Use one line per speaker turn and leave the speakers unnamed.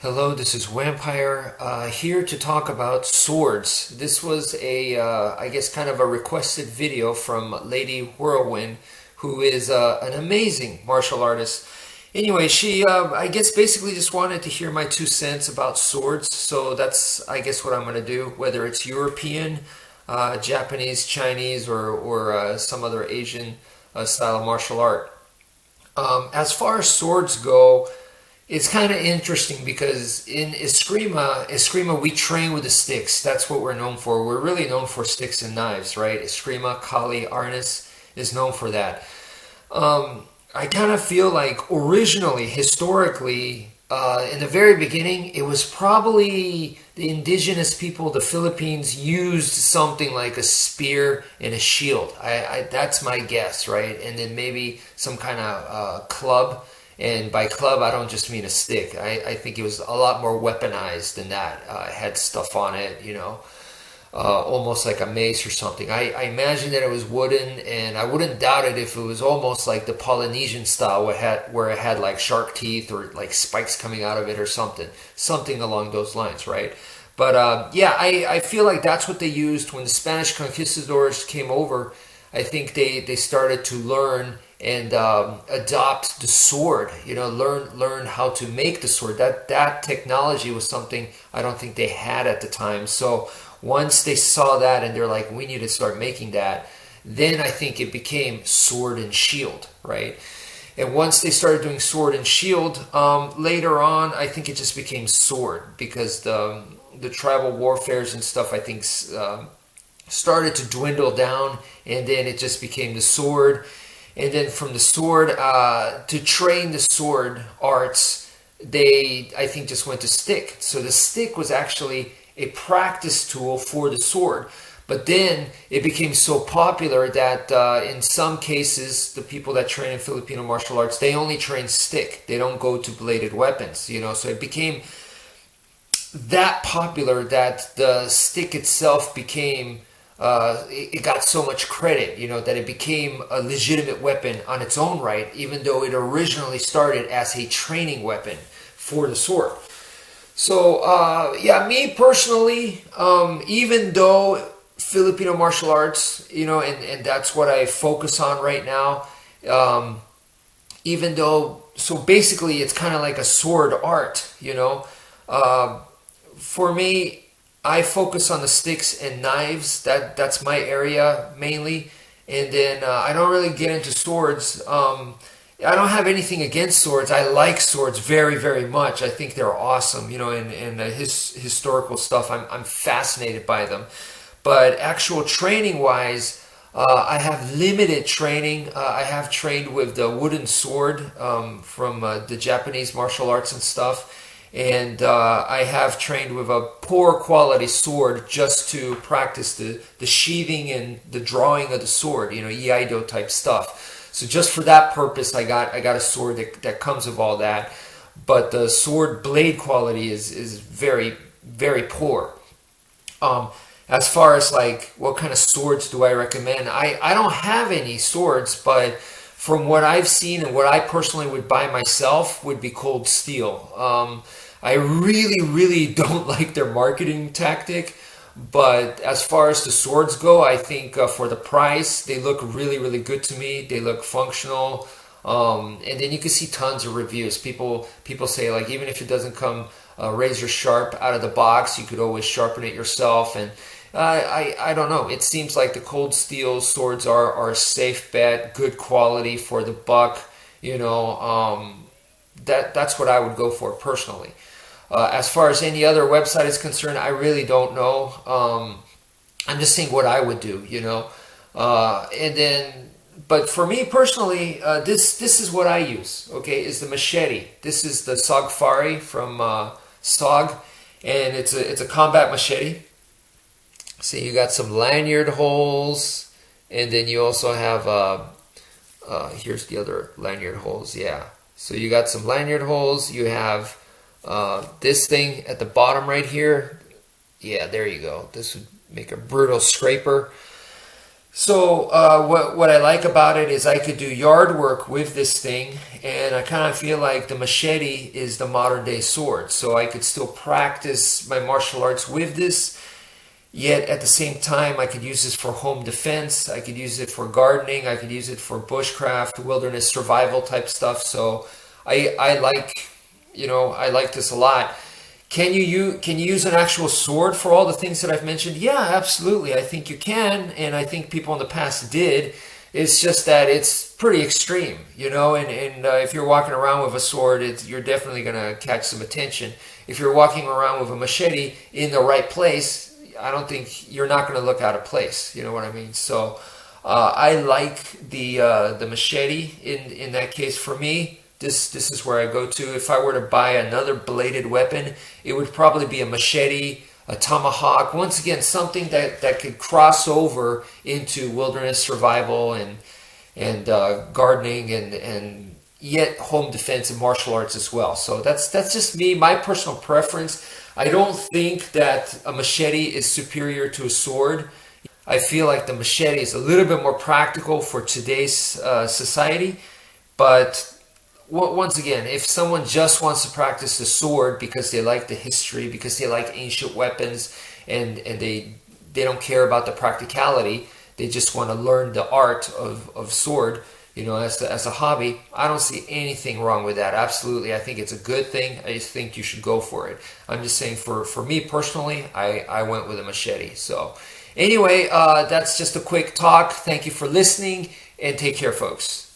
Hello, this is wmpyr here to talk about swords. This was I guess, kind of a requested video from LadyWhirlwind, who is an amazing martial artist. Anyway, she, I guess, basically just wanted to hear my 2 cents about swords. So that's, I guess, what I'm going to do, whether it's European, Japanese, Chinese, or some other Asian style of martial art. As far as swords go, it's kind of interesting because in Eskrima, we train with the sticks. That's what we're known for. We're really known for sticks and knives, right? Eskrima, Kali, Arnis is known for that. I kind of feel like originally, historically, in the very beginning, it was probably the indigenous people, the Philippines, used something like a spear and a shield. That's my guess, right? And then maybe some kind of club. And by club, I don't just mean a stick. I think it was a lot more weaponized than that. It had stuff on it, almost like a mace or something. I imagine that it was wooden, and I wouldn't doubt it if it was almost like the Polynesian style, where it had like shark teeth or like spikes coming out of it or something along those lines, right? But yeah, I feel like that's what they used when the Spanish conquistadors came over. I think they started to learn and adopt the sword. Learn how to make the sword. That technology was something I don't think they had at the time. So once they saw that and they're like, we need to start making that, then I think it became sword and shield, right? And once they started doing sword and shield, later on, I think it just became sword because the tribal warfares and stuff, I think, started to dwindle down, and then it just became the sword. And then from the sword, to train the sword arts, they, I think, just went to stick. So the stick was actually a practice tool for the sword. But then it became so popular that in some cases, the people that train in Filipino martial arts, they only train stick. They don't go to bladed weapons, So it became that popular that the stick itself became, it got so much credit, that it became a legitimate weapon on its own right, even though it originally started as a training weapon for the sword. So, yeah, me personally, even though Filipino martial arts, and that's what I focus on right now, even though, so basically it's kind of like a sword art, for me, I focus on the sticks and knives. That's my area mainly, and then I don't really get into swords. I don't have anything against swords. I like swords very, very much. I think they're awesome. And historical stuff. I'm fascinated by them. But actual training wise, I have limited training. I have trained with the wooden sword from the Japanese martial arts and stuff. And I have trained with a poor quality sword just to practice the sheathing and the drawing of the sword, iaido type stuff. So just for that purpose, I got a sword that comes with all that. But the sword blade quality is very, very poor. As far as like what kind of swords do I recommend, I don't have any swords, but from what I've seen and what I personally would buy myself would be cold steel. I really, really don't like their marketing tactic, but as far as the swords go, I think for the price, they look really, really good to me. They look functional, and then you can see tons of reviews. People say, like, even if it doesn't come razor sharp out of the box, you could always sharpen it yourself. And I don't know. It seems like the cold steel swords are a safe bet, good quality for the buck. That's what I would go for personally. As far as any other website is concerned, I really don't know. I'm just saying what I would do, and then, but for me personally, this is what I use. Okay, is the machete. This is the Sogfari from Sog, and it's a combat machete. So you got some lanyard holes, and then you also have here's the other lanyard holes. Yeah, so you got some lanyard holes. You have this thing at the bottom right here. Yeah, there you go. This would make a brutal scraper. So what I like about it is I could do yard work with this thing, and I kind of feel like the machete is the modern day sword. So I could still practice my martial arts with this, yet at the same time I could use this for home defense. I could use it for gardening. I could use it for bushcraft, wilderness survival type stuff. So I like, I like this a lot. Can you use an actual sword for all the things that I've mentioned? Yeah, absolutely. I think you can, and I think people in the past did. It's just that it's pretty extreme, and if you're walking around with a sword, you're definitely going to catch some attention. If you're walking around with a machete in the right place, I don't think you're not going to look out of place. You know what I mean? So I like the machete in that case for me. This is where I go to. If I were to buy another bladed weapon, it would probably be a machete, a tomahawk. Once again, something that could cross over into wilderness survival and gardening and yet home defense and martial arts as well. So that's just me, my personal preference. I don't think that a machete is superior to a sword. I feel like the machete is a little bit more practical for today's society, but once again, if someone just wants to practice the sword because they like the history, because they like ancient weapons, and they don't care about the practicality, they just want to learn the art of sword, as a hobby, I don't see anything wrong with that. Absolutely, I think it's a good thing. I just think you should go for it. I'm just saying for me personally, I went with a machete. So anyway, that's just a quick talk. Thank you for listening, and take care, folks.